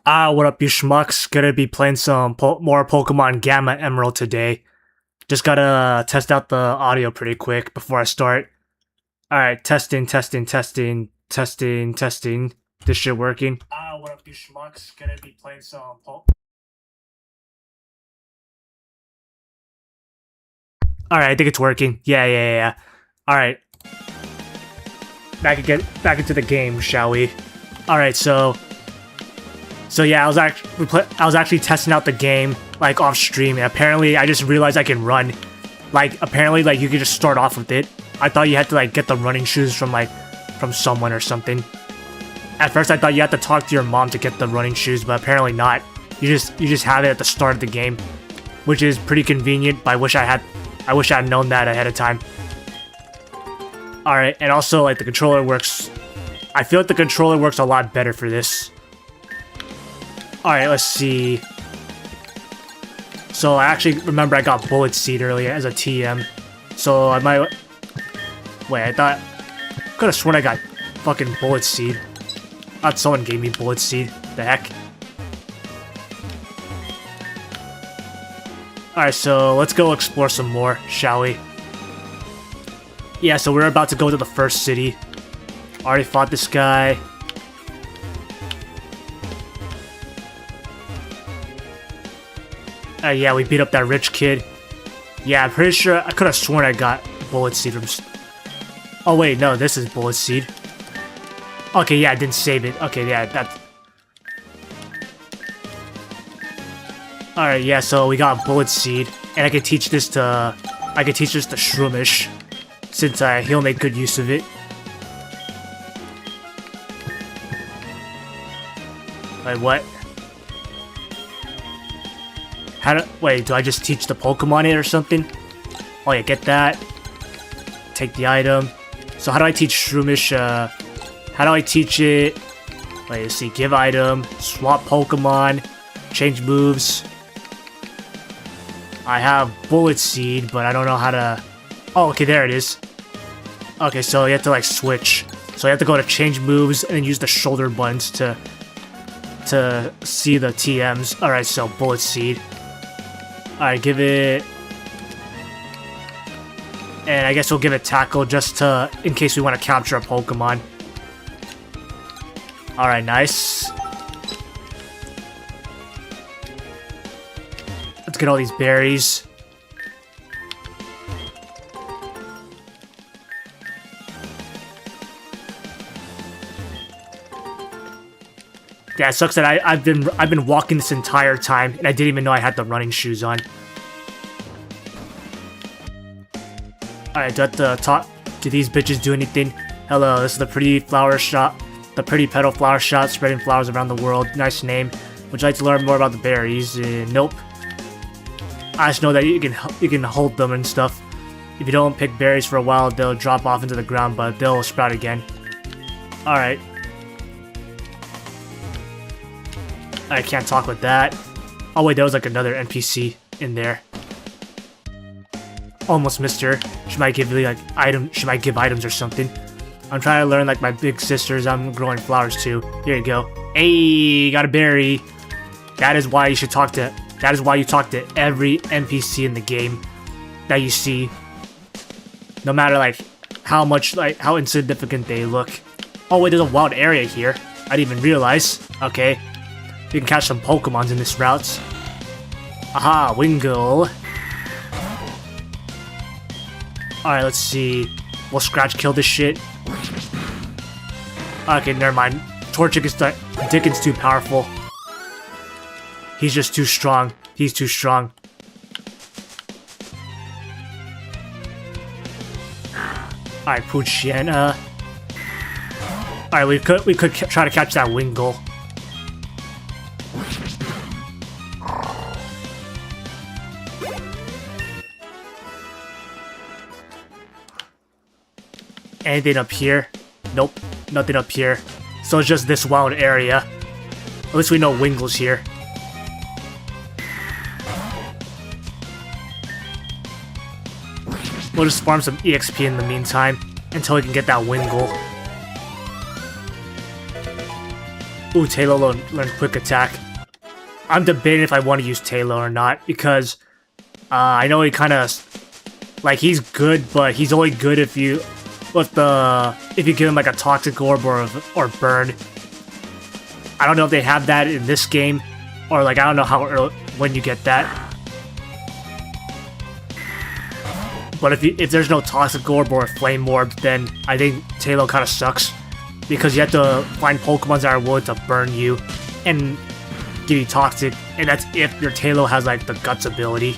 What up, you schmucks? Gonna be playing some more Pokemon Gamma Emerald today. Just gotta test out the audio pretty quick before I start. Alright, testing. This shit working? What up, you schmucks? Gonna be playing some Alright, I think it's working. Yeah. Alright. Back into the game, shall we? Alright, so yeah, I was actually testing out the game like off stream, and apparently I just realized I can run. Like apparently like you could just start off with it. I thought you had to like get the running shoes from someone or something. At first I thought you had to talk to your mom to get the running shoes, but apparently not. You just have it at the start of the game, which is pretty convenient. But I wish I had known that ahead of time. All right, and also like the controller works. I feel like the controller works a lot better for this. Alright, let's see. So I actually remember I got Bullet Seed earlier as a TM. So I might... Wait, I could have sworn I got fucking Bullet Seed. I thought someone gave me Bullet Seed. The heck? Alright, so let's go explore some more, shall we? Yeah, so we're about to go to the first city. Already fought this guy. Yeah, we beat up that rich kid. Yeah, I'm pretty sure I could have sworn I got Bullet Seed from... Oh wait, no, this is Bullet Seed. Okay, yeah, I didn't save it. Okay, yeah, that... Alright, yeah, so we got Bullet Seed, and I can teach this to Shroomish, since he'll make good use of it. Wait, what? Wait, do I just teach the Pokemon it or something? Oh yeah, get that. Take the item. So how do I teach Shroomish, how do I teach it? Wait, let's see, give item, swap Pokemon, change moves. I have Bullet Seed, but I don't know how to... Oh, okay, there it is. Okay, so you have to like switch. So you have to go to change moves and then use the shoulder buttons to see the TMs. Alright, so Bullet Seed. Alright, give it... And I guess we'll give it Tackle just in case we want to capture a Pokemon. Alright, nice. Let's get all these berries. Yeah, it sucks that I've been walking this entire time and I didn't even know I had the running shoes on. Alright, do I have to talk? Do these bitches do anything? Hello, this is the Pretty Flower Shop. The Pretty Petal Flower Shop, spreading flowers around the world. Nice name. Would you like to learn more about the berries? Nope. I just know that you can hold them and stuff. If you don't pick berries for a while, they'll drop off into the ground, but they'll sprout again. Alright. I can't talk with that. Oh wait, there was like another NPC in there. Almost missed her. She might give me like she might give items or something. I'm trying to learn like my big sisters. I'm growing flowers too. Here you go. Hey, got a berry. That is why you talk to every NPC in the game that you see. No matter like how insignificant they look. Oh wait, there's a wild area here. I didn't even realize. Okay. You can catch some Pokemons in this route. Aha, Wingull. Alright, let's see. Will Scratch kill this shit? Okay, never mind. Torchic's too powerful. He's just too strong. He's too strong. Alright, Poochyena. Alright, we could try to catch that Wingull. Anything up here? Nope, nothing up here. So it's just this wild area. At least we know Wingull's here. We'll just farm some EXP in the meantime until we can get that Wingull. Ooh, Taylor learned quick attack. I'm debating if I want to use Taylor or not, because I know he kind of, like, he's good, but he's only good if you give him like a toxic orb or burn. I don't know if they have that in this game, or like I don't know how early, when you get that. But if there's no toxic orb or flame orb, then I think Taylor kind of sucks, because you have to find Pokemon that are willing to burn you and give you toxic, and that's if your Taylor has like the guts ability.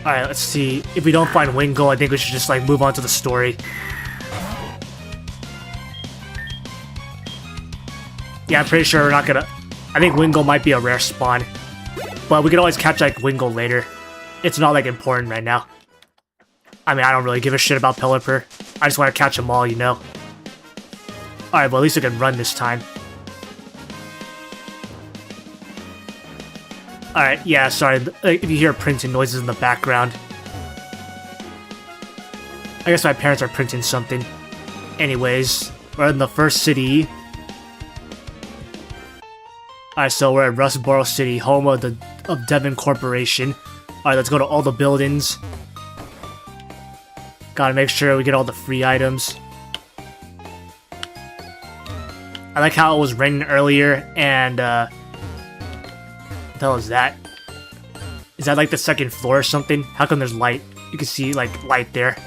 Alright, let's see. If we don't find Wingull, I think we should just like move on to the story. Yeah, I'm pretty sure we're not gonna... I think Wingull might be a rare spawn. But we can always catch like Wingull later. It's not like important right now. I mean, I don't really give a shit about Pelipper. I just want to catch them all, you know? Alright, well at least we can run this time. Alright, yeah, sorry. If you hear printing noises in the background. I guess my parents are printing something. Anyways, we're in the first city. Alright, so we're at Rustboro City, home of Devon Corporation. Alright, let's go to all the buildings. Gotta make sure we get all the free items. I like how it was raining earlier, and what the hell is that? Is that like the second floor or something? How come there's light? You can see like light there.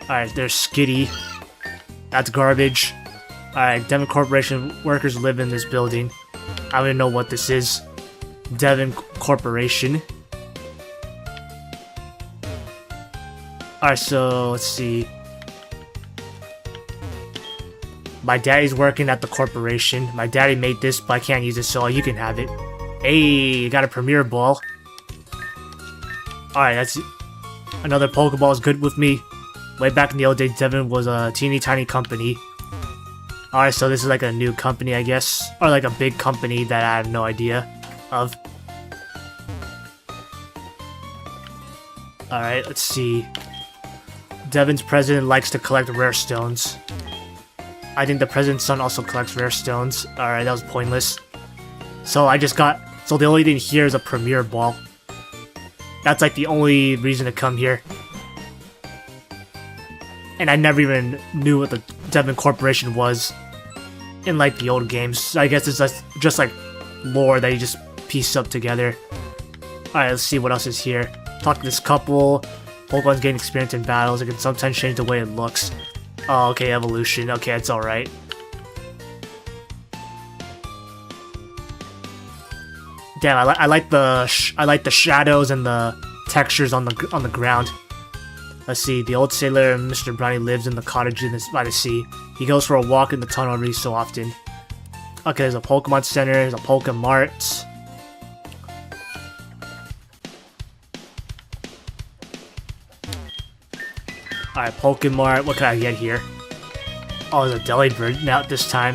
Alright, there's Skitty. That's garbage. Alright, Devon Corporation workers live in this building. I don't even know what this is. Devon Corporation. Alright, so let's see. My daddy's working at the corporation. My daddy made this, but I can't use it, so you can have it. Hey, got a Premier Ball. Alright, that's... Another Pokeball is good with me. Way back in the old days, Devon was a teeny tiny company. Alright, so this is like a new company, I guess. Or like a big company that I have no idea of. Alright, let's see. Devon's president likes to collect rare stones. I think the president's son also collects rare stones. Alright, that was pointless. So I just got... So the only thing here is a Premier Ball. That's like the only reason to come here. And I never even knew what the Devon Corporation was in like the old games. So I guess it's just like lore that you just piece up together. Alright, let's see what else is here. Talk to this couple. Pokemon's gain experience in battles. It can sometimes change the way it looks. Oh, okay, evolution. Okay, it's alright. Damn, I like the shadows and the textures on the ground. Let's see. The old sailor Mr. Brownie lives in the cottage by the sea. He goes for a walk in the tunnel every so often. Okay, there's a Pokemon Center. There's a Pokemart. Alright, Pokemart. What can I get here? Oh, there's a Delibird now this time.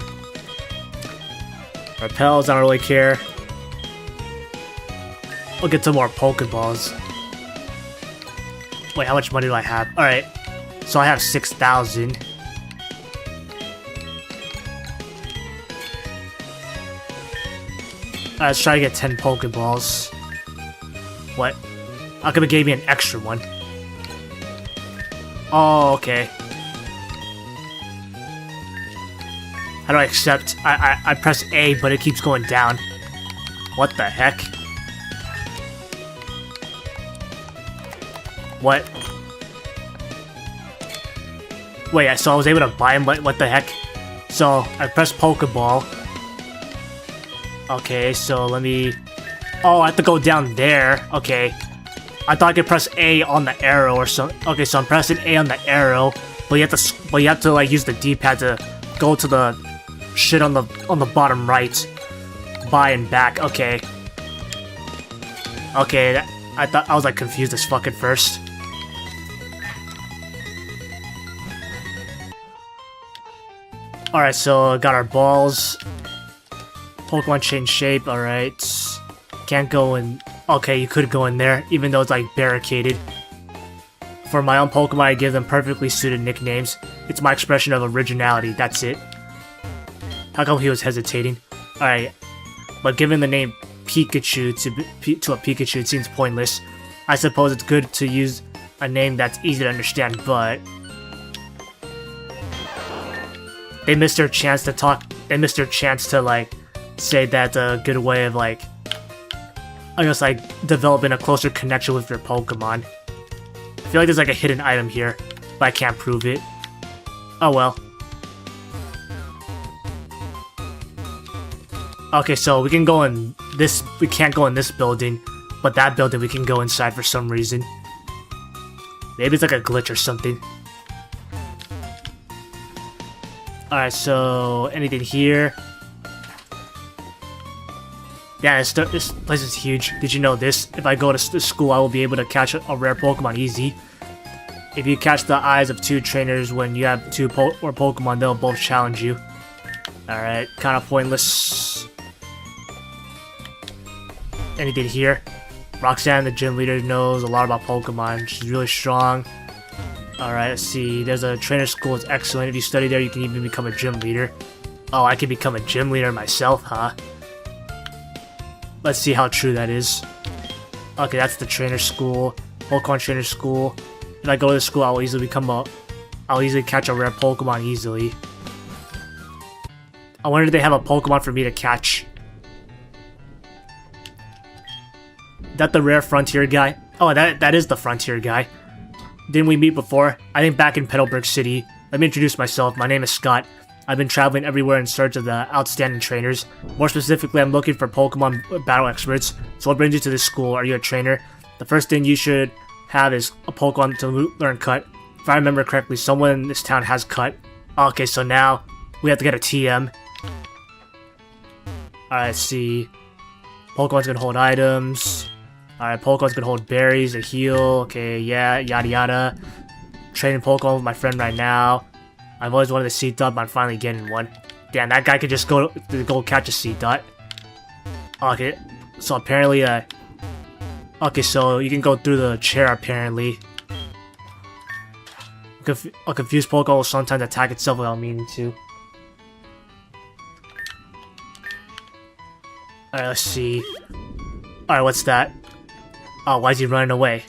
Repels, I don't really care. We'll get some more Pokeballs. Wait, how much money do I have? Alright, so I have 6,000. Alright, let's try to get 10 Pokeballs. What? How come it gave me an extra one? Oh, okay. How do I accept? I press A, but it keeps going down. What the heck? What? Wait, so I was able to buy him, what the heck? So, I pressed Pokeball. Okay, so let me... Oh, I have to go down there. Okay. I thought I could press A on the arrow or something. Okay, so I'm pressing A on the arrow, but you have to like use the D-pad to go to the shit on the bottom right. Buy and back. Okay. Okay, I thought I was like confused as fuck at first. Alright, so got our balls. Pokemon change shape, alright. Can't go in. Okay, you could go in there, even though it's like barricaded. For my own Pokemon, I give them perfectly suited nicknames. It's my expression of originality, that's it. How come he was hesitating? Alright, but given the name Pikachu to a Pikachu, it seems pointless. I suppose it's good to use a name that's easy to understand, but... They missed their chance to talk. They missed their chance to, like, say that's a good way of, like... I guess, like, developing a closer connection with your Pokemon. I feel like there's, like, a hidden item here, but I can't prove it. Oh well. Okay, so we can go in this... We can't go in this building, but that building we can go inside for some reason. Maybe it's like a glitch or something. Alright, so... anything here? Yeah, this place is huge. Did you know this? If I go to school, I will be able to catch a rare Pokemon easy. If you catch the eyes of 2 trainers when you have 2 Pokemon, they'll both challenge you. Alright, kind of pointless. Anything here? Roxanne, the gym leader, knows a lot about Pokemon. She's really strong. Alright, let's see. There's a trainer school. It's excellent. If you study there, you can even become a gym leader. Oh, I can become a gym leader myself, huh? Let's see how true that is. Okay, that's the trainer school. Pokemon trainer school. If I go to the school, I'll easily catch a rare Pokemon easily. I wonder if they have a Pokemon for me to catch. Is that the rare Frontier guy? Oh, that is the Frontier guy. Didn't we meet before? I think back in Petalburg City. Let me introduce myself. My name is Scott. I've been traveling everywhere in search of the outstanding trainers. More specifically, I'm looking for Pokemon battle experts. So what brings you to this school? Are you a trainer? The first thing you should have is a Pokemon to learn Cut. If I remember correctly, someone in this town has Cut. Okay, so now we have to get a TM. Alright, let's see. Pokemon's gonna hold items. Alright, Pokemon's gonna hold berries, a heal. Okay, yeah, yada yada. Training Pokemon with my friend right now. I've always wanted a Seedot, but I'm finally getting one. Damn, that guy could just go catch a Seedot. Okay, so apparently, okay, so you can go through the chair, apparently. A confused Pokemon will sometimes attack itself without meaning to. Alright, let's see. Alright, what's that? Oh, why is he running away?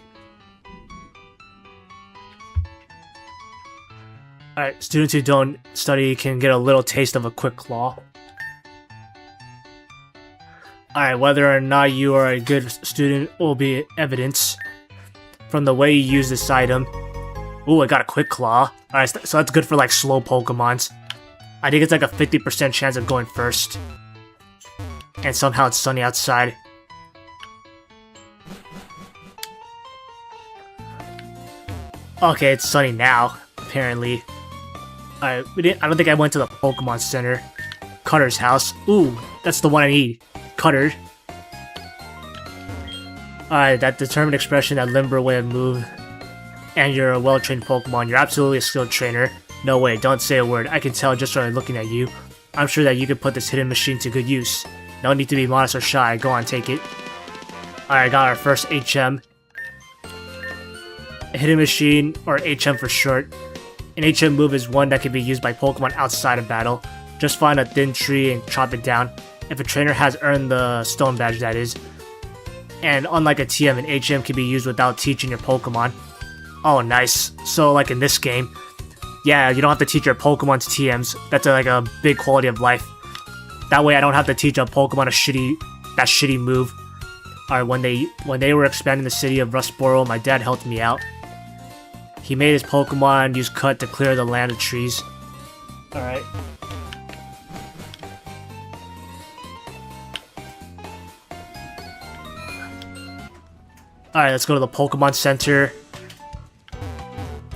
Alright, students who don't study can get a little taste of a quick claw. Alright, whether or not you are a good student will be evidence from the way you use this item. Ooh, I got a quick claw. Alright, so that's good for like slow Pokemons. I think it's like a 50% chance of going first. And somehow it's sunny outside. Okay, it's sunny now, apparently. Alright, I don't think I went to the Pokemon Center. Cutter's house. Ooh, that's the one I need. Cutter. Alright, that determined expression, that limber way of move. And you're a well-trained Pokemon. You're absolutely a skilled trainer. No way, don't say a word. I can tell just by looking at you. I'm sure that you could put this hidden machine to good use. No need to be modest or shy. Go on, take it. Alright, got our first HM. A hidden machine, or HM for short. An HM move is one that can be used by Pokemon outside of battle. Just find a thin tree and chop it down. If a trainer has earned the stone badge, that is. And unlike a TM, an HM can be used without teaching your Pokemon. Oh, nice. So, like in this game, yeah, you don't have to teach your Pokemon's TMs. That's like a big quality of life. That way I don't have to teach a Pokemon that shitty move. Alright, when they were expanding the city of Rustboro, my dad helped me out. He made his Pokemon use Cut to clear the land of trees. Alright. Alright, let's go to the Pokemon Center.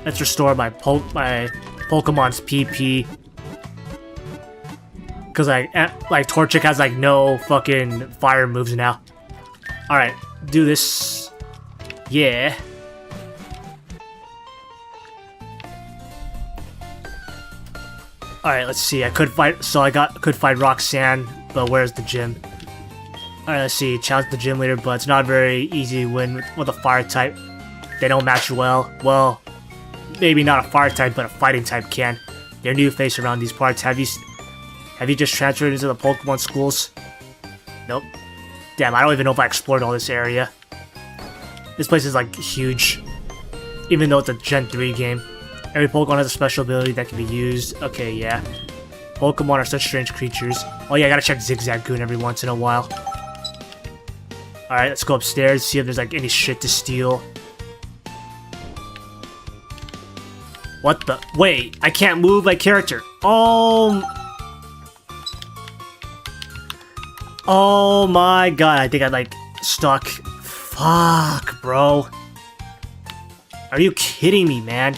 Let's restore my Pokemon's PP. Cause like Torchic has like no fucking fire moves now. Alright, do this. Yeah. Alright, let's see. I could fight Roxanne, but where's the gym? Alright, Alright, let's see. Challenge the gym leader, but it's not very easy to win with a fire type. They don't match well. Well, maybe not a fire type, but a fighting type can. They're new face around these parts. Have you just transferred into the Pokemon schools? Nope. Damn, I don't even know if I explored all this area. This place is like huge. Even though it's a Gen 3 game. Every Pokemon has a special ability that can be used. Okay, yeah. Pokemon are such strange creatures. Oh yeah, I gotta check Zigzagoon every once in a while. Alright, let's go upstairs, see if there's like any shit to steal. What the? Wait, I can't move my character. Oh my god, I think I like stuck. Fuck, bro. Are you kidding me, man?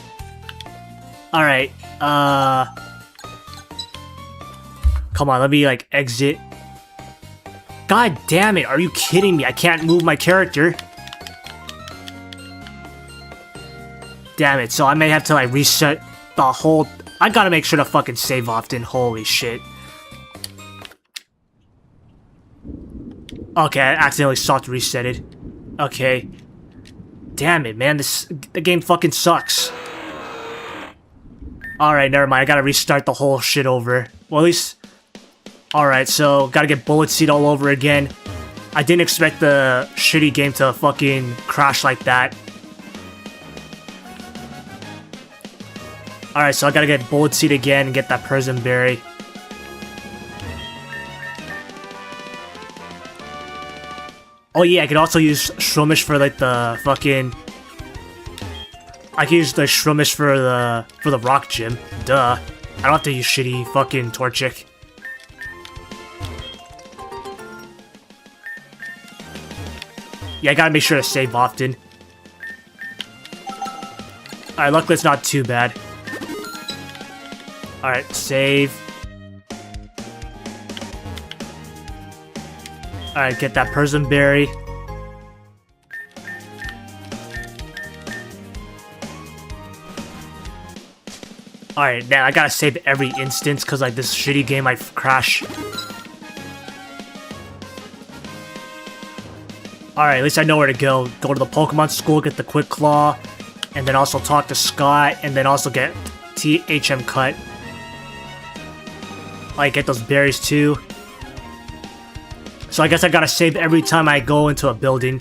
Alright, come on, let me like exit. God damn it, are you kidding me? I can't move my character. Damn it, so I may have to like reset the whole... I gotta make sure to fucking save often, holy shit. Okay, I accidentally soft resetted. Okay. Damn it, man, the game fucking sucks. Alright, never mind, I gotta restart the whole shit over. Well, at least... Alright, so gotta get Bullet Seed all over again. I didn't expect the shitty game to fucking crash like that. Alright, so I gotta get Bullet Seed again and get that Prison Berry. Oh yeah, I could also use Shroomish for like the fucking... I can use the Shroomish for the Rock Gym. Duh. I don't have to use shitty fucking Torchic. Yeah, I gotta make sure to save often. Alright, luckily it's not too bad. Alright, save. Alright, get that Prison Berry. Alright, now I gotta save every instance because like this shitty game might crash. Alright, at least I know where to go. Go to the Pokemon school, get the Quick Claw, and then also talk to Scott, and then also get THM Cut. Like, get those berries too. So I guess I gotta save every time I go into a building.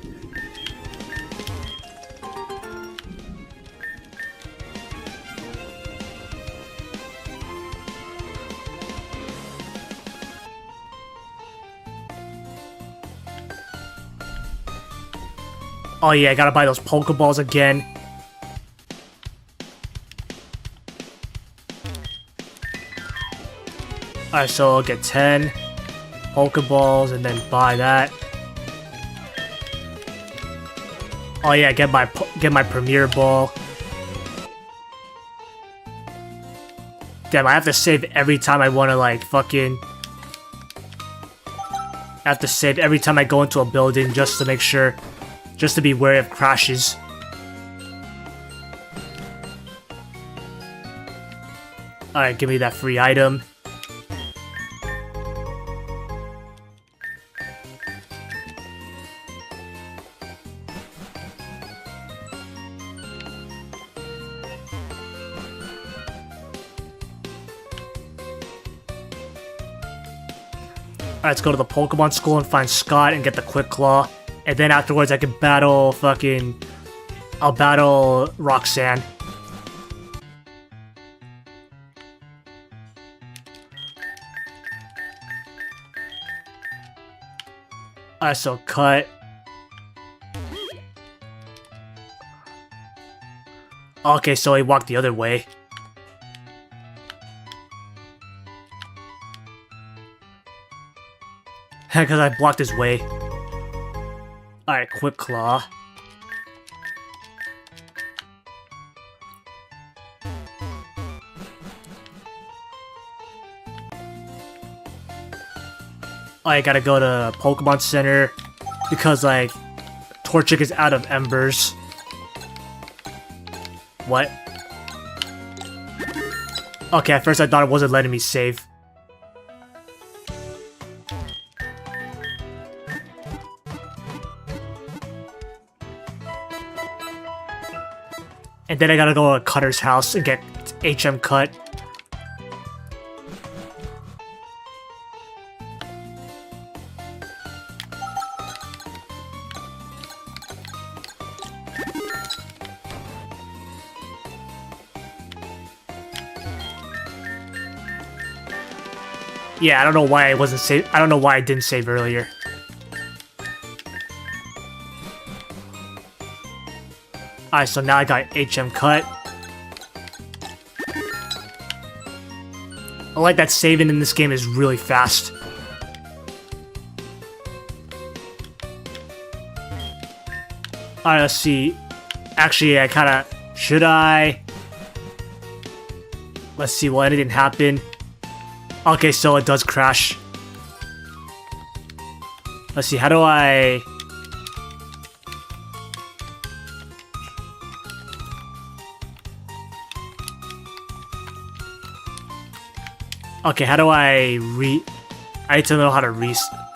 Oh yeah, I gotta buy those Pokeballs again. Alright, so I'll get 10 Pokeballs and then buy that. Oh yeah, get my Premier Ball. Damn, I have to save every time I wanna like fucking... I have to save every time I go into a building just to make sure... Just to be wary of crashes. Alright, give me that free item. Alright, let's go to the Pokemon school and find Scott and get the Quick Claw. And then afterwards I can battle fucking... I'll battle Roxanne. Alright, so cut. Okay, so he walked the other way. Because I blocked his way. Alright, Quick Claw. I gotta go to Pokemon Center because, like, Torchic is out of Embers. What? Okay, at first I thought it wasn't letting me save. And then I gotta go to Cutter's house and get HM Cut. Yeah, I don't know why I wasn't save. I don't know why I didn't save earlier. Alright, so now I got HM Cut. I like that saving in this game is really fast. Alright, let's see. Actually, I kinda... Should I? Let's see, will anything happen? Okay, so it does crash. Let's see, how do I... Okay, how do I I need to know how to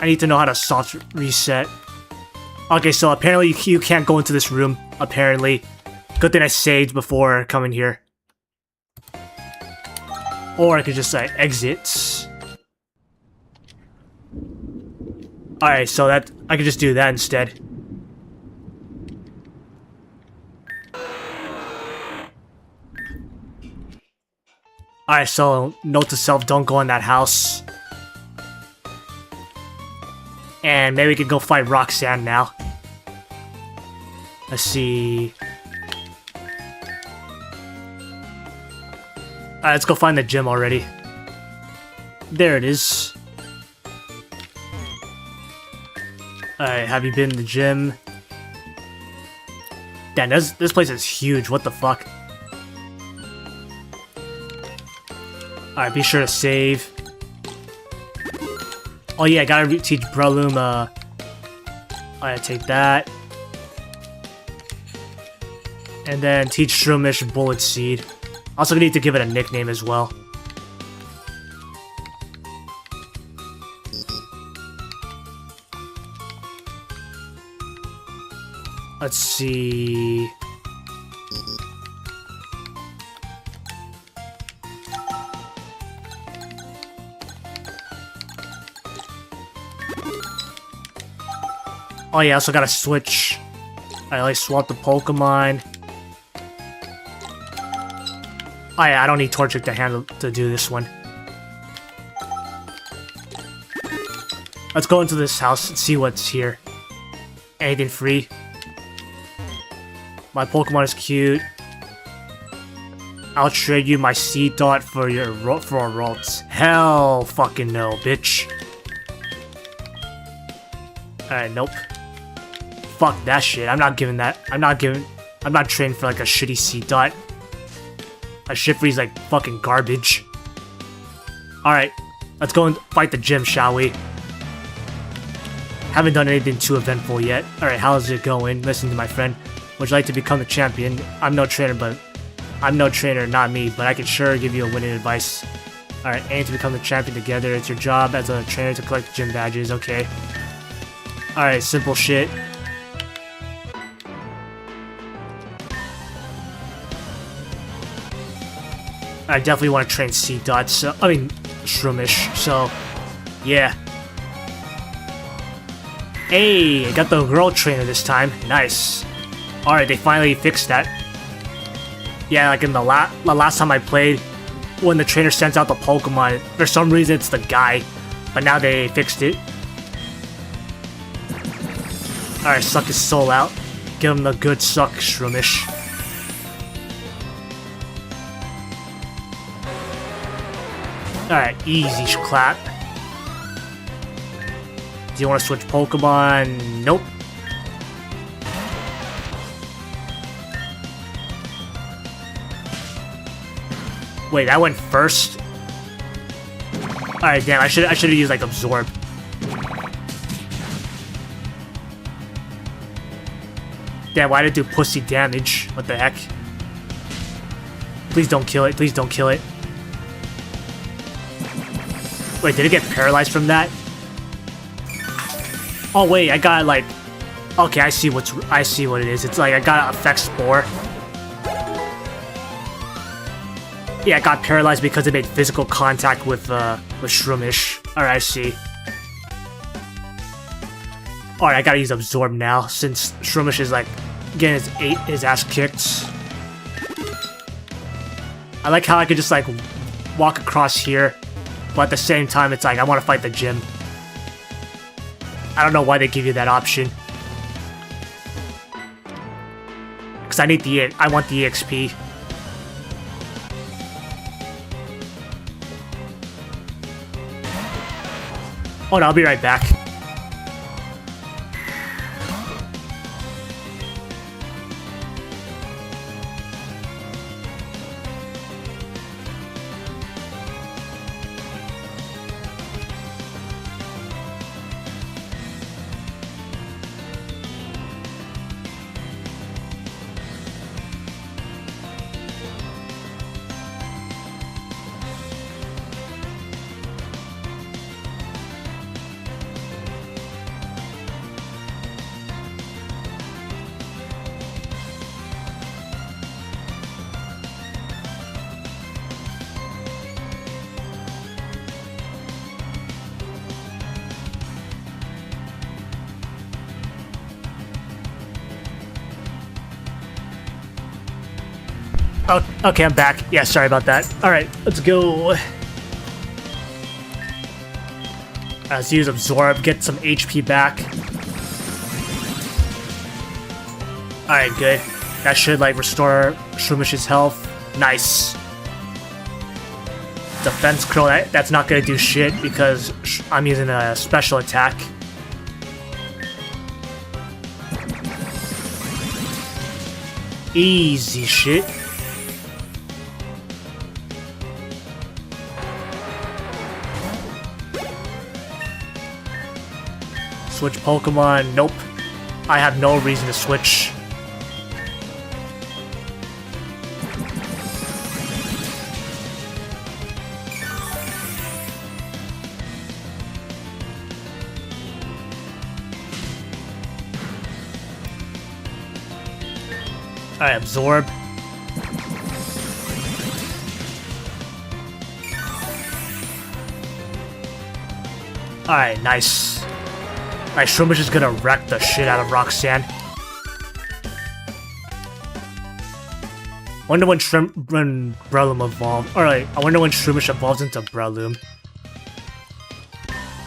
I need to know how to soft reset. Okay, so apparently you can't go into this room, apparently. Good thing I saved before coming here. Or I could just exit. Alright, so that I could just do that instead. Alright, so note to self, don't go in that house. And maybe we could go fight Roxanne now. Let's see. Alright, let's go find the gym already. There it is. Alright, have you been in the gym? Damn, this place is huge. What the fuck? Alright, be sure to save. Oh yeah, I gotta teach Breloom, Alright, take that. And then teach Shroomish Bullet Seed. Also need to give it a nickname as well. Let's see... Oh yeah, I also gotta switch. I like swap the Pokemon. Oh yeah, I don't need Torchic to do this one. Let's go into this house and see what's here. Anything free? My Pokemon is cute. I'll trade you my Seedot for a Ralts. Hell fucking no, bitch. Alright, nope. Fuck that shit. I'm not giving that. I'm not trading for like a shitty Seedot. A Shiftry's like fucking garbage. Alright, let's go and fight the gym, shall we? Haven't done anything too eventful yet. Alright, how's it going? Listen to my friend. Would you like to become the champion? I'm no trainer, not me, but I can sure give you a winning advice. Alright, aim to become the champion together. It's your job as a trainer to collect gym badges, okay? Alright, simple shit. I definitely want to train Seedot, so I mean Shroomish, so yeah. Hey, I got the girl trainer this time. Nice. Alright, they finally fixed that. Yeah, like in the last time I played, when the trainer sends out the Pokemon, for some reason it's the guy, but now they fixed it. Alright, suck his soul out. Give him the good suck, Shroomish. Alright, easy clap. Do you want to switch Pokemon? Nope. Wait, that went first? Alright, damn, I should have used like Absorb. Damn, why did it do pussy damage? What the heck? Please don't kill it, please don't kill it. Wait, did it get paralyzed from that? Oh wait, I got like... Okay, I see what it is. It's like I got Effect Spore. Yeah, it got paralyzed because it made physical contact with Shroomish. Alright, I see. Alright, I gotta use Absorb now, since Shroomish is like getting his ass kicked. I like how I could just like walk across here, but at the same time it's like I want to fight the gym. I don't know why they give you that option. Cause I want the EXP. Oh no, I'll be right back. Oh, okay, I'm back. Yeah, sorry about that. Alright, let's go. Let's use Absorb, get some HP back. Alright, good. That should, like, restore Shroomish's health. Nice. Defense Curl, that's not gonna do shit because I'm using a special attack. Easy shit. Switch Pokemon. Nope. I have no reason to switch. Alright, Absorb. Alright, nice. Alright, Shroomish is gonna wreck the shit out of Roxanne. Wonder when Breloom evolved. Alright, I wonder when Shroomish evolves into Breloom.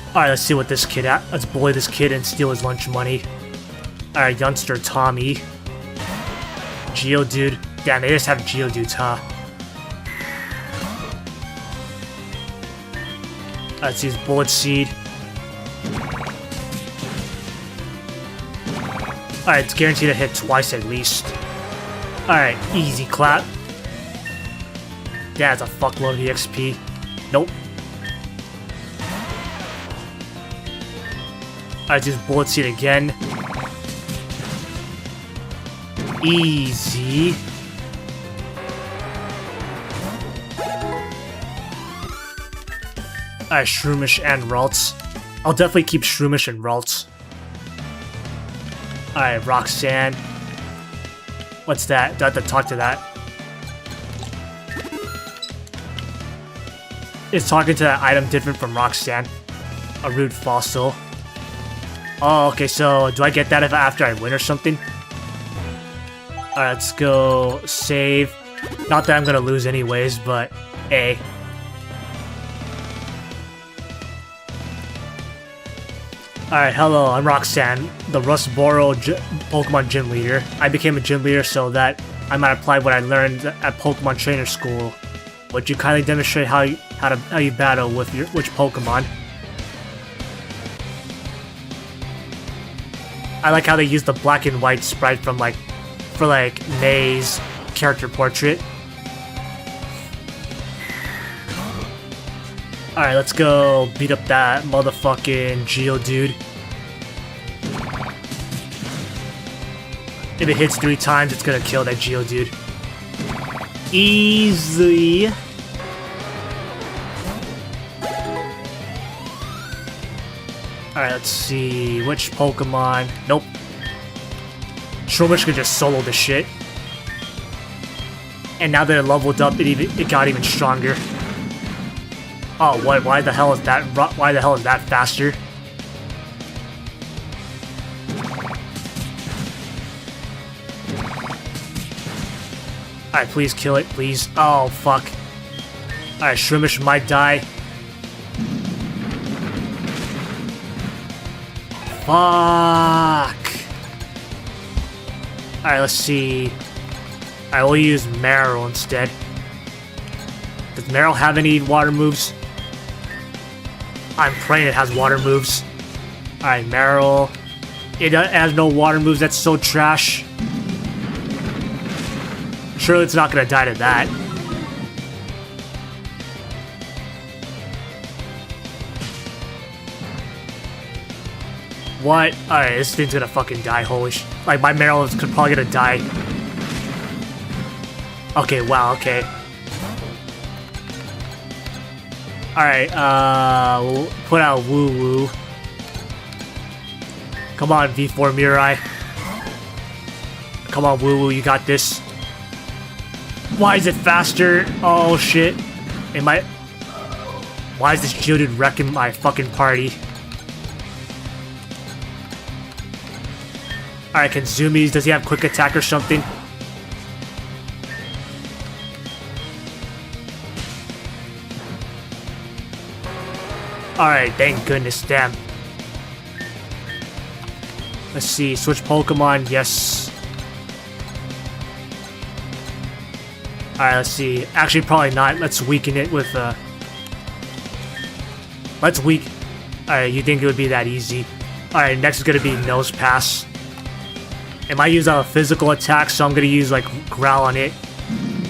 Alright, let's see what this kid at. Let's bully this kid and steal his lunch money. Alright, youngster Tommy. Geodude. Damn, they just have Geodudes, huh? Let's use Bullet Seed. Alright, it's guaranteed to hit twice at least. Alright, easy clap. That's a fuckload of EXP. Nope. Alright, use Bullet Seed again. Easy. Alright, Shroomish and Ralts. I'll definitely keep Shroomish and Ralts. Alright, Roxanne. What's that? Do I have to talk to that? Is talking to that item different from Roxanne? A rude fossil. Oh, okay, so do I get that after I win or something? Alright, let's go save. Not that I'm gonna lose anyways, but A. Alright, hello, I'm Roxanne, the Rustboro Pokemon Gym Leader. I became a gym leader so that I might apply what I learned at Pokemon Trainer School. Would you kindly demonstrate how you battle with which Pokemon? I like how they use the black and white sprite from for May's character portrait. Alright, let's go beat up that motherfucking Geodude. If it hits 3 times, it's gonna kill that Geodude. Easy. Alright, let's see. Which Pokemon? Nope. Shroomish could just solo this shit. And now that it leveled up, it got even stronger. Oh, what? Why the hell is that? Why the hell is that faster? Alright, please kill it, please. Oh, fuck. Alright, Shroomish might die. Fuck. Alright, let's see. I will use Meryl instead. Does Meryl have any water moves? I'm praying it has water moves. Alright, Meryl. It has no water moves, that's so trash. Surely it's not gonna die to that. What? Alright, this thing's gonna fucking die, holy sh... Like, my Meryl is probably gonna die. Okay, wow, okay. Alright, we'll put out Woo Woo. Come on, V4 Mirai. Come on, Woo Woo, you got this. Why is it faster? Oh, shit. It might... Why is this Geodude wrecking my fucking party? Alright, Kanzumi's, does he have quick attack or something? Alright, thank goodness, damn. Let's see, switch Pokemon, yes. Alright, let's see. Actually, probably not. Let's weaken it with, Let's weak... Alright, you think it would be that easy. Alright, next is gonna be Nose Pass. It might use a physical attack, so I'm gonna use, like, Growl on it.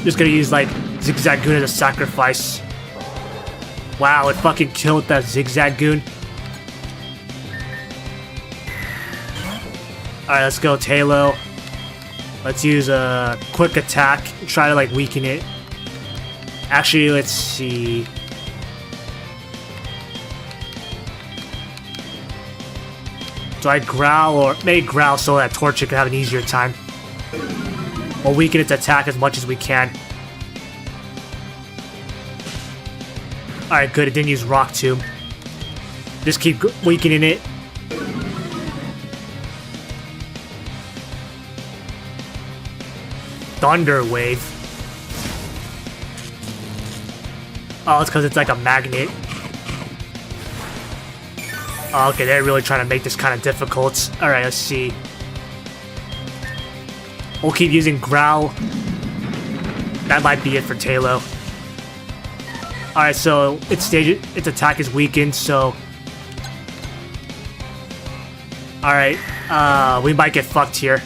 Just gonna use, like, Zigzagoon as a sacrifice. Wow, it fucking killed that Zigzagoon. Alright, let's go, Tailo. Let's use a quick attack. Try to, like, weaken it. Actually, let's see. Do I Growl or... Maybe Growl so that Torchic can have an easier time. We'll weaken its attack as much as we can. Alright, good. It didn't use Rock Tomb. Just keep weakening it. Thunder Wave. Oh, it's because it's like a magnet. Oh, okay, they're really trying to make this kind of difficult. Alright, let's see. We'll keep using Growl. That might be it for Tailo. Alright, so its attack is weakened, so... Alright, we might get fucked here.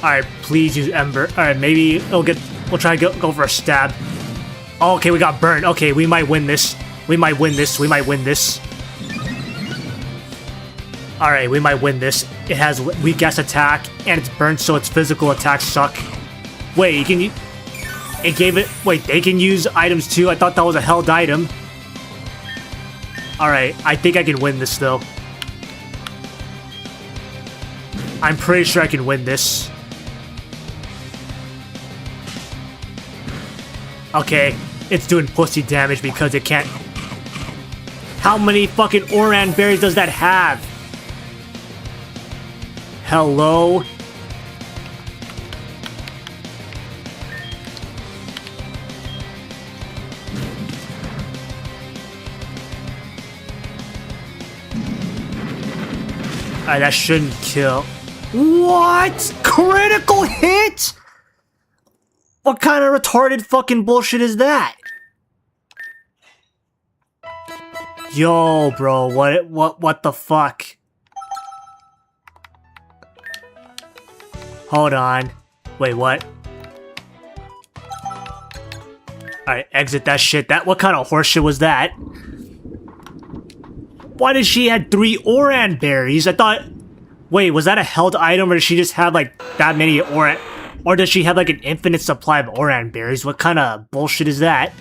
Alright, please use Ember. Alright, maybe we'll try to go for a stab. Oh, okay, we got burned. Okay, we might win this. We might win this. We might win this. Alright, we might win this. It has weak-ass attack, and it's burnt, so its physical attacks suck. Wait, you can... It gave it... Wait, they can use items too? I thought that was a held item. Alright, I think I can win this, though. I'm pretty sure I can win this. Okay, it's doing pussy damage because it can't... How many fucking Oran berries does that have? Hello? Alright, that shouldn't kill. What? Critical hit? What kind of retarded fucking bullshit is that? Yo, bro, what the fuck? Hold on. Wait, what? Alright, exit that shit. What kind of horseshit was that? Why did she have 3 Oran berries? I thought... Wait, was that a held item or did she just have like that many Oran... Or does she have like an infinite supply of Oran berries? What kind of bullshit is that?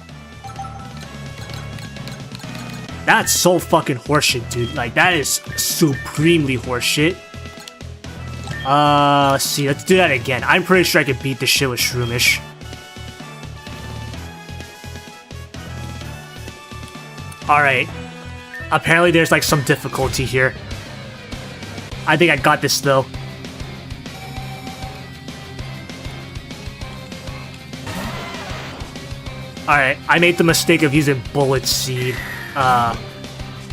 That's so fucking horseshit, dude. Like, that is supremely horseshit. Let's see. Let's do that again. I'm pretty sure I can beat this shit with Shroomish. Alright. Apparently there's like some difficulty here. I think I got this though. Alright, I made the mistake of using Bullet Seed.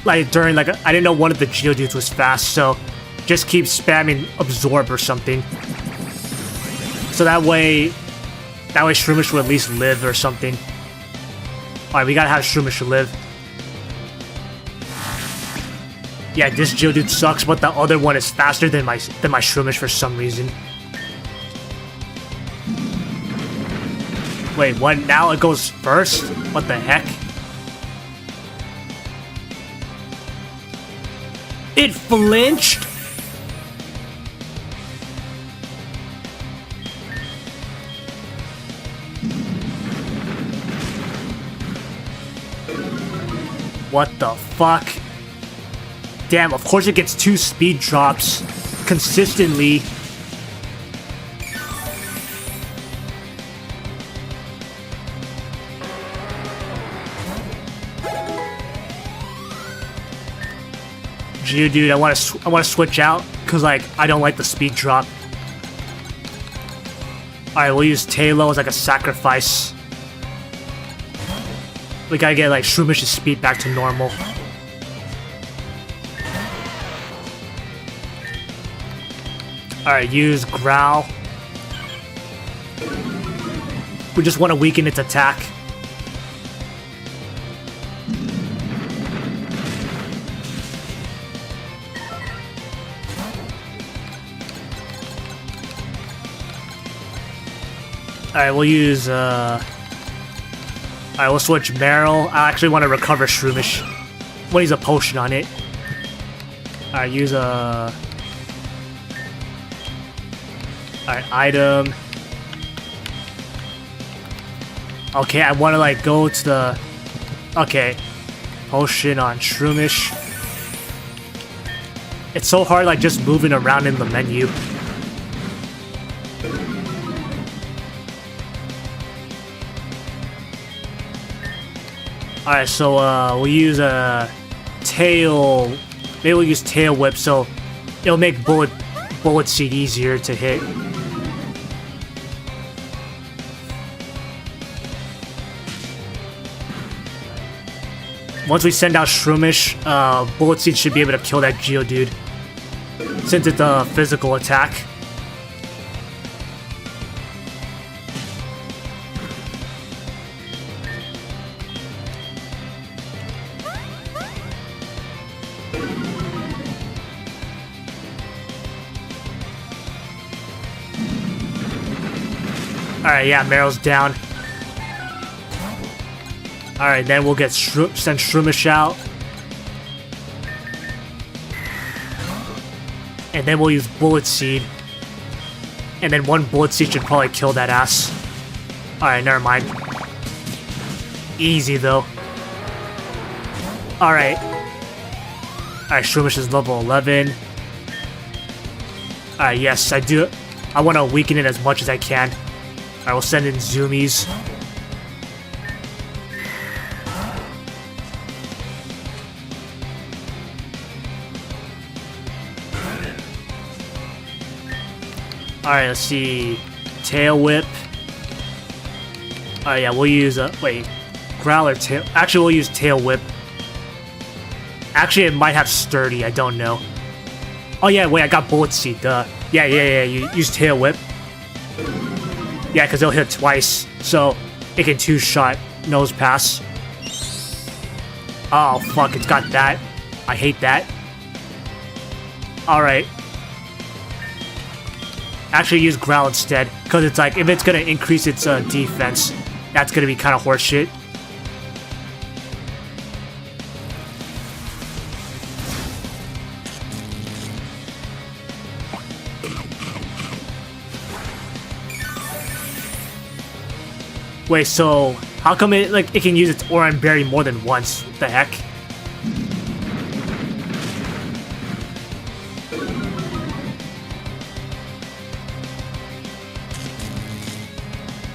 Like during like, I didn't know one of the Geodudes was fast, so just keep spamming Absorb or something. So that way Shroomish will at least live or something. Alright, we gotta have Shroomish live. Yeah, this Geodude sucks, but the other one is faster than my Shroomish for some reason. Wait, what? Now it goes first? What the heck? It flinched? What the fuck? Damn, of course it gets 2 speed drops consistently. Geodude, I want to switch out because like I don't like the speed drop. All right, we'll use Tailo as like a sacrifice. We gotta get like Shroomish's speed back to normal. Alright, use Growl. We just want to weaken its attack. Alright, we'll use, Alright, we'll switch Meryl. I actually want to recover Shroomish. We'll use a potion on it. Alright, use a... Alright, item. Okay, I want to like go to the... Okay. Potion on Shroomish. It's so hard like just moving around in the menu. Alright, so we'll use a tail... Maybe we'll use Tail Whip so it'll make Bullet Seed easier to hit. Once we send out Shroomish, Bullet Seed should be able to kill that Geodude. Since it's a physical attack. Alright, yeah, Meryl's down. Alright, then we'll get send Shroomish out. And then we'll use Bullet Seed. And then one Bullet Seed should probably kill that ass. Alright, never mind. Easy, though. Alright. Alright, Shroomish is level 11. Alright, yes, I do. I want to weaken it as much as I can. Alright, we'll send in Zoomies. Alright, let's see. Tail Whip. Oh yeah, we'll use wait. Growl or Tail... Actually, we'll use Tail Whip. Actually, it might have Sturdy, I don't know. Oh yeah, wait, I got Bullet Seed, duh. Yeah, you use Tail Whip. Yeah, because it'll hit twice, so it can 2-shot Nose Pass. Oh, fuck, it's got that. I hate that. Alright. Actually use Growl instead, because it's like, if it's going to increase its defense, that's going to be kind of horseshit. Wait, so how come it can use its Oran Berry more than once? What the heck?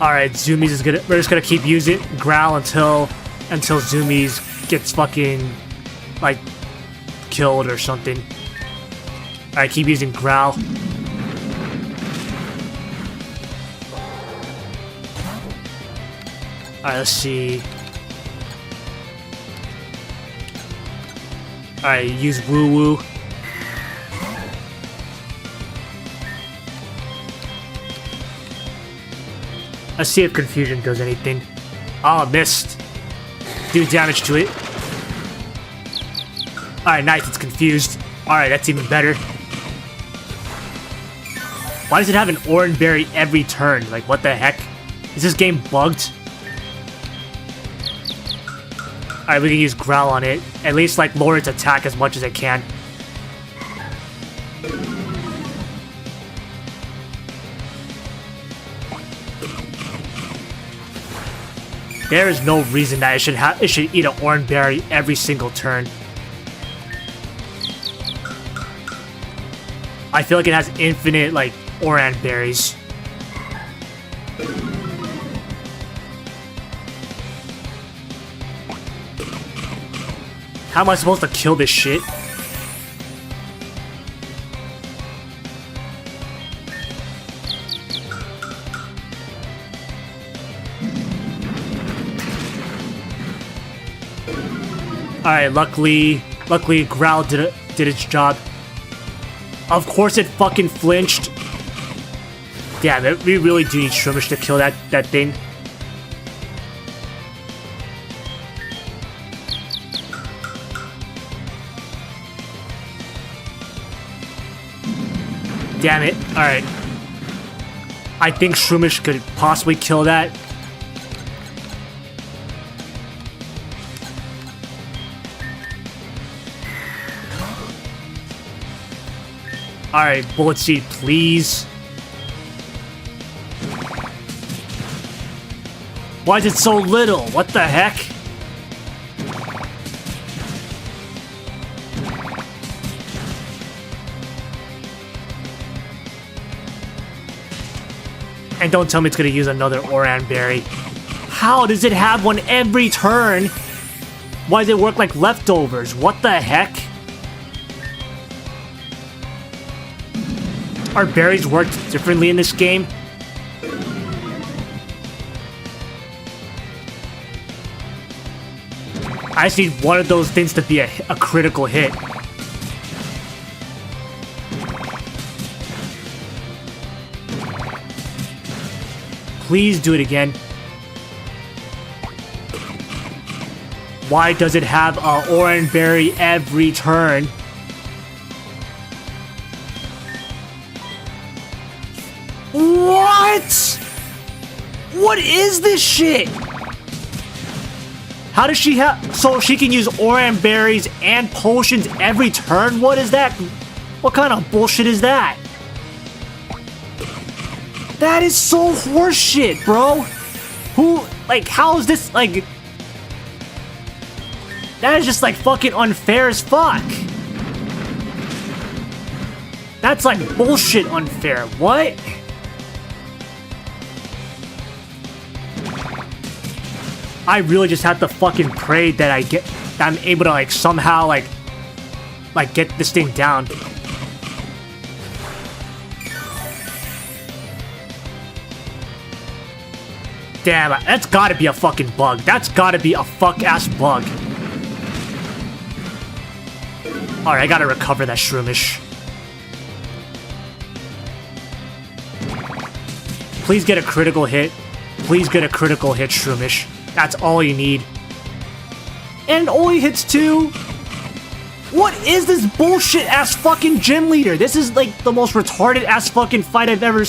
Alright, Zoomies is gonna... We're just gonna keep using Growl until Zoomies gets fucking, like, killed or something. Alright, keep using Growl. Alright, let's see. Alright, use Woo Woo. Let's see if Confusion does anything. Oh, missed. Do damage to it. Alright, nice, it's confused. Alright, that's even better. Why does it have an Oran Berry every turn? Like, what the heck? Is this game bugged? Alright, we can use Growl on it. At least, like, lower its attack as much as it can. There is no reason that it should eat an Oran Berry every single turn. I feel like it has infinite, like, Oran Berries. How am I supposed to kill this shit? Alright, luckily Growl did its job. Of course it fucking flinched. Damn it, we really do need Shroomish to kill that thing. Damn it. Alright. I think Shroomish could possibly kill that. Alright, Bullet Seed, please. Why is it so little? What the heck? And don't tell me it's gonna use another Oran Berry. How does it have one every turn? Why does it work like leftovers? What the heck? Are berries worked differently in this game? I just need one of those things to be a critical hit. Please do it again. Why does it have a Oran Berry every turn? What? What is this shit? How does she have... So she can use Oran Berries and potions every turn? What is that? What kind of bullshit is that? That is so horseshit, bro. Who... Like, how is this, like... That is just, like, fucking unfair as fuck. That's, like, bullshit unfair. What? I really just have to fucking pray that I'm able to, like, somehow, like get this thing down. Damn, that's gotta be a fucking bug. That's gotta be a fuck-ass bug. Alright, I gotta recover that Shroomish. Please get a critical hit. Please get a critical hit, Shroomish. That's all you need. And it only hits 2? What is this bullshit-ass fucking gym leader? This is, like, the most retarded-ass fucking fight I've ever...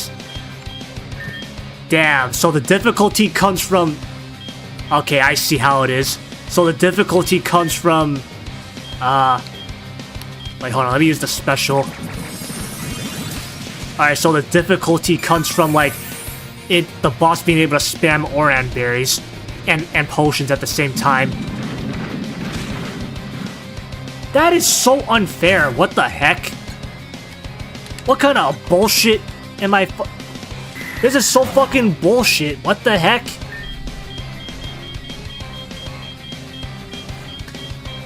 Damn, so the difficulty comes from... Okay, I see how it is. So the difficulty comes from... Wait, hold on, let me use the special. Alright, so the difficulty comes from, like, the boss being able to spam Oran Berries. And potions at the same time. That is so unfair. What the heck? What kind of bullshit am I This is so fucking bullshit. What the heck?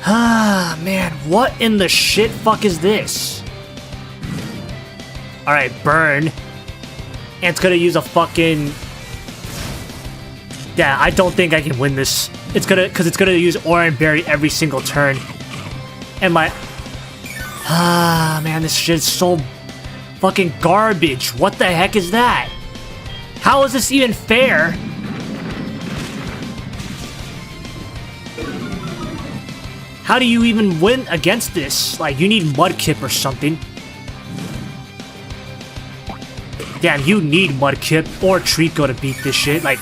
Ah, man. What in the shit fuck is this? Alright, burn. And it's gonna use a fucking... Yeah, I don't think I can win this. Because it's gonna use Oran Berry every single turn. And my... Ah, man, this shit's so fucking garbage. What the heck is that? How is this even fair? How do you even win against this? Like, you need Mudkip or something. Damn, you need Mudkip or Treecko to beat this shit. Like...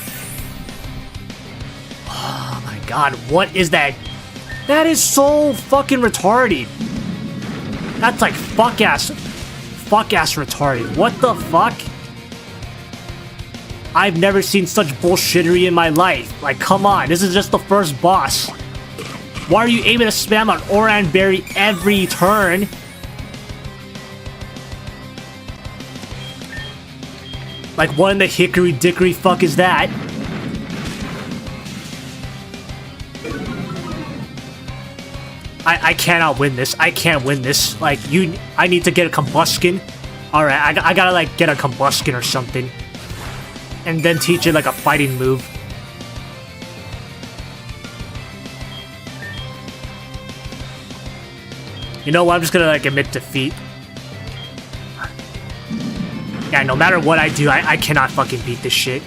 Oh my god, what is that? That is so fucking retarded. That's like fuck-ass retarded. What the fuck? I've never seen such bullshittery in my life. Like, come on, this is just the first boss. Why are you able to spam on Oran Berry every turn? Like, what in the hickory dickory fuck is that? I cannot win this. I can't win this. Like, I need to get a Combuskin. Alright, I gotta, like, get a Combuskin or something. And then teach it, like, a fighting move. You know what? I'm just gonna, like, admit defeat. Yeah, no matter what I do, I cannot fucking beat this shit.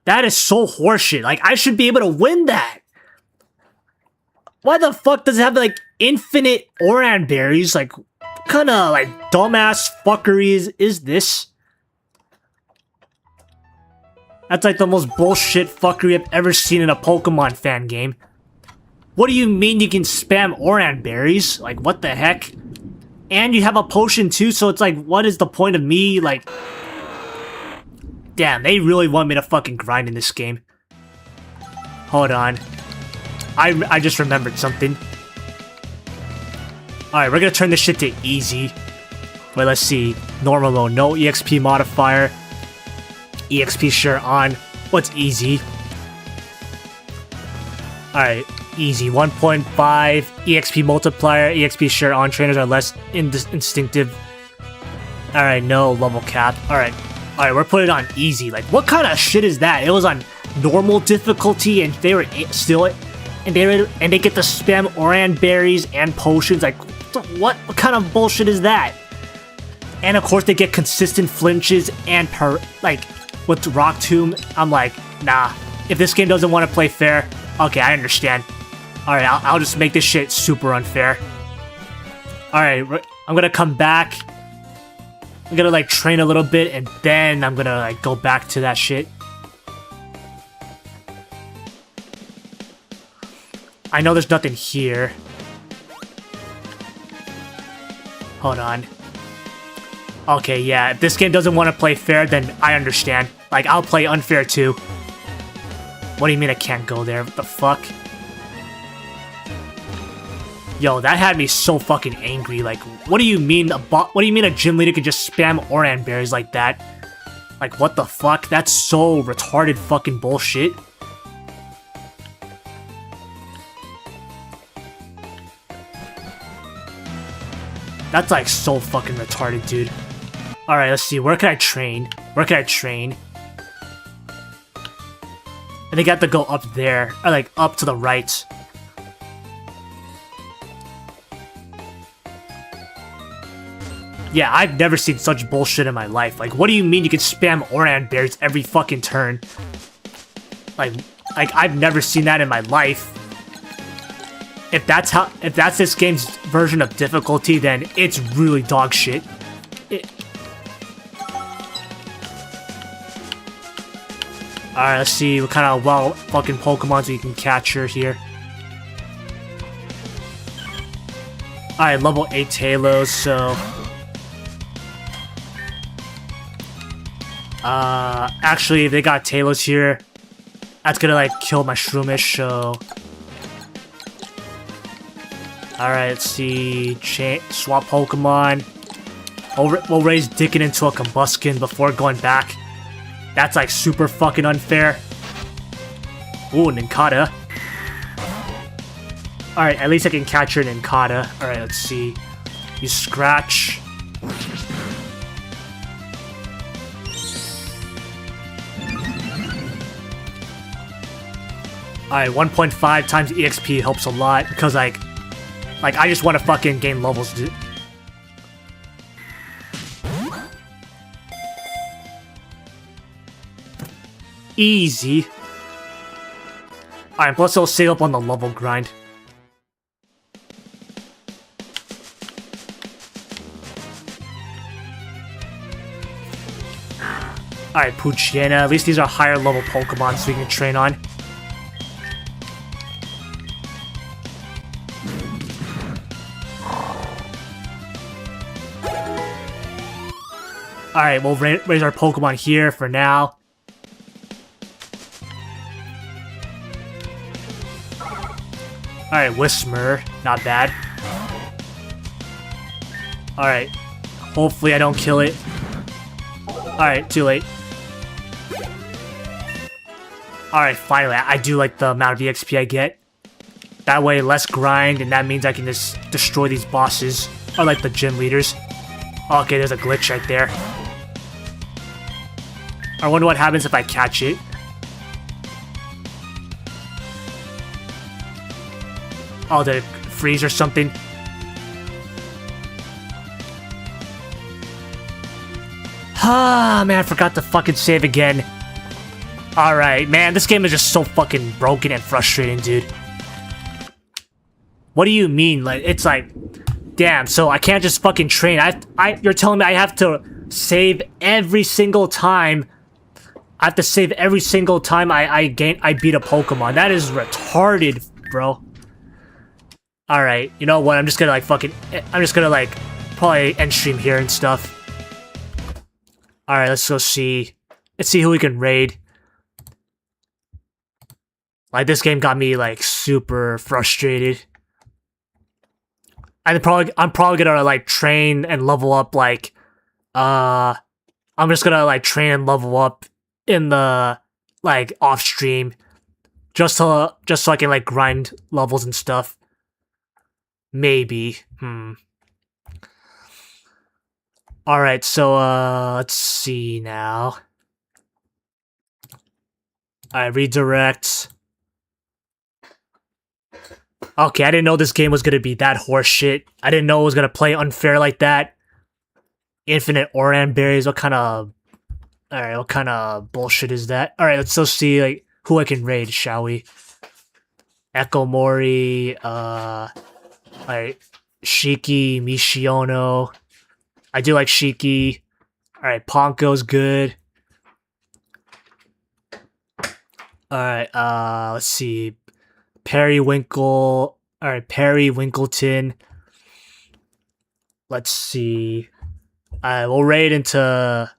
That is so horseshit. Like, I should be able to win that. Why the fuck does it have, like, infinite Oran Berries? Like, what kind of, like, dumbass fuckery is this? That's, like, the most bullshit fuckery I've ever seen in a Pokemon fan game. What do you mean you can spam Oran Berries? Like, what the heck? And you have a potion, too, so it's like, what is the point of me, like... Damn, they really want me to fucking grind in this game. Hold on. I just remembered something. Alright, we're gonna turn this shit to easy. Wait, let's see. Normal mode, no EXP modifier. EXP share on. What's easy? Alright, easy. 1.5. EXP multiplier. EXP share on. Trainers are less instinctive. Alright, no level cap. Alright. Alright, we're putting it on easy. Like, what kind of shit is that? It was on normal difficulty and they were still... And they get to spam Oran Berries and potions. Like, what kind of bullshit is that? And of course, they get consistent flinches and like with Rock Tomb. I'm like, nah. If this game doesn't want to play fair, okay, I understand. All right, I'll just make this shit super unfair. All right, I'm gonna come back. I'm gonna like train a little bit, and then I'm gonna like go back to that shit. I know there's nothing here. Hold on. Okay, yeah, if this game doesn't want to play fair, then I understand. Like, I'll play unfair too. What do you mean I can't go there? What the fuck? Yo, that had me so fucking angry. Like, what do you mean a gym leader could just spam Oran Berries like that? Like, what the fuck? That's so retarded fucking bullshit. That's like so fucking retarded, dude. Alright, let's see. Where can I train? Where can I train? I think I have to go up there. Or like up to the right. Yeah, I've never seen such bullshit in my life. Like, what do you mean you can spam Oran Berries every fucking turn? Like I've never seen that in my life. If that's this game's version of difficulty, then it's really dog shit. Alright, let's see what kind of fucking Pokemons we can capture here. Alright, level 8 Talos, so... actually, if they got Talos here, that's gonna, like, kill my Shroomish, so... Alright, let's see. Swap Pokemon. We'll raise Dicken into a Combuskin before going back. That's like super fucking unfair. Ooh, Nincada. Alright, at least I can catch her Nincada. Alright, let's see. You scratch. Alright, 1.5 times EXP helps a lot because like I just want to fucking gain levels, dude. Easy. Alright, plus it'll save up on the level grind. Alright, Poochyena. At least these are higher level Pokemon so we can train on. Alright, we'll raise our Pokemon here for now. Alright, Whismur. Not bad. Alright. Hopefully I don't kill it. Alright, too late. Alright, finally. I do like the amount of EXP I get. That way, less grind, and that means I can just destroy these bosses. Or like the gym leaders. Okay, there's a glitch right there. I wonder what happens if I catch it. Oh, did it freeze or something? Ah, man, I forgot to fucking save again. Alright, man, this game is just so fucking broken and frustrating, dude. What do you mean? Like, it's like... Damn, so I can't just fucking train. You're telling me I have to save every single time. I have to save every single time I beat a Pokemon. That is retarded, bro. Alright, you know what? I'm just gonna like probably end stream here and stuff. Alright, let's go see. Let's see who we can raid. Like, this game got me like super frustrated. I'm probably gonna like train and level up like I'm just gonna like train and level up in the like off stream just so I can like grind levels and stuff. Maybe. Alright, so let's see now. Alright, redirect. Okay, I didn't know this game was gonna be that horseshit. I didn't know it was gonna play unfair like that. Infinite Oran berries, what kind of... Alright, what kind of bullshit is that? Alright, let's still see like who I can raid, shall we? Echo Mori, alright, Shiki, Mishiono. I do like Shiki. Alright, Ponko's good. Alright, let's see. Periwinkle. Alright, Periwinkleton. Let's see. We'll raid into...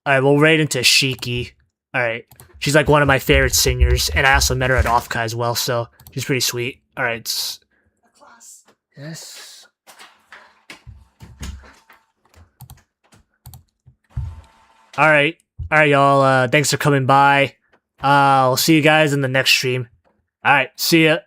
Alright, we'll raid into Shiki. Alright. She's like one of my favorite singers, and I also met her at Offkai as well, so she's pretty sweet. Alright. Yes. Alright. Alright, y'all. Thanks for coming by. I'll see you guys in the next stream. Alright, see ya.